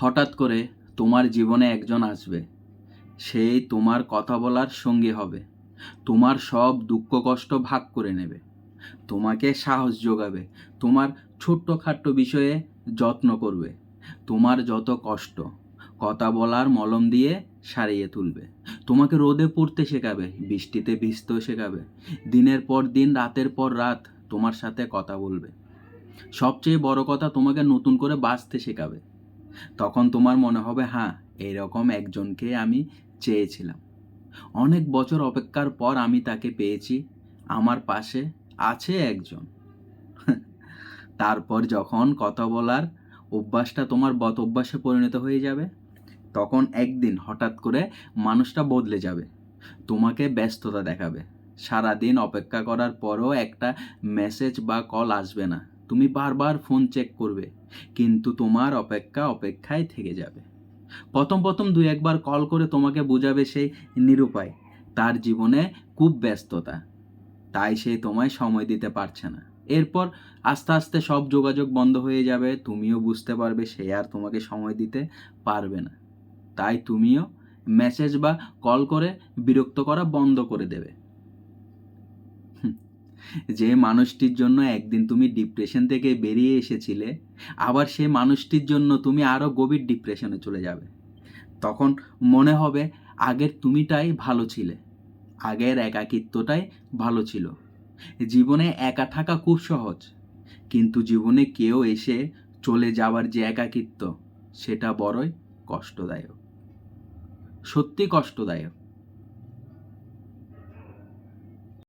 হঠাৎ করে তোমার জীবনে একজন আসবে। সেই তোমার কথা বলার সঙ্গী হবে, তোমার সব দুঃখ কষ্ট ভাগ করে নেবে, তোমাকে সাহস যোগাবে, তোমার ছোট্টখাট্ট বিষয়ে যত্ন করবে, তোমার যত কষ্ট কথা বলার মলম দিয়ে সারিয়ে তুলবে, তোমাকে রোদে পড়তে শেখাবে, বৃষ্টিতে ভিজতেও শেখাবে, দিনের পর দিন রাতের পর রাত তোমার সাথে কথা বলবে। সবচেয়ে বড় কথা, তোমাকে নতুন করে বাঁচতে শেখাবে। তখন তোমার মনে হবে, হ্যাঁ, এরকম একজনকে আমি চেয়েছিলাম। অনেক বছর অপেক্ষার পর আমি তাকে পেয়েছি, আমার পাশে আছে একজন। তারপর যখন কথা বলার অভ্যাসটা তোমার বদ অভ্যাসে পরিণত হয়ে যাবে, তখন একদিন হঠাৎ করে মানুষটা বদলে যাবে, তোমাকে ব্যস্ততা দেখাবে, সারাদিন অপেক্ষা করার পরও একটা মেসেজ বা কল আসবে না, তুমি বারবার ফোন চেক করবে, কিন্তু তোমার অপেক্ষায় থেকে যাবে। প্রথম প্রথম দুই একবার কল করে তোমাকে বোঝাবে সেই নিরুপায়, তার জীবনে খুব ব্যস্ততা, তাই সে তোমায় সময় দিতে পারছে না। এরপর আস্তে আস্তে সব যোগাযোগ বন্ধ হয়ে যাবে, তুমিও বুঝতে পারবে সে আর তোমাকে সময় দিতে পারবে না। তাই তুমিও মেসেজ বা কল করে বিরক্ত করা বন্ধ করে দেবে। যে মানুষটির জন্য একদিন তুমি ডিপ্রেশন থেকে বেরিয়ে এসেছিলে, আবার সেই মানুষটির জন্য তুমি আরও গভীর ডিপ্রেশনে চলে যাবে। তখন মনে হবে আগের তুমিটাই ভালো ছিলে, আগের একাকিত্বটাই ভালো ছিল। জীবনে একা থাকা খুব সহজ, কিন্তু জীবনে কেউ এসে চলে যাওয়ার যে একাকিত্ব, সেটা বড়ই কষ্টদায়ক, সত্যি কষ্টদায়ক।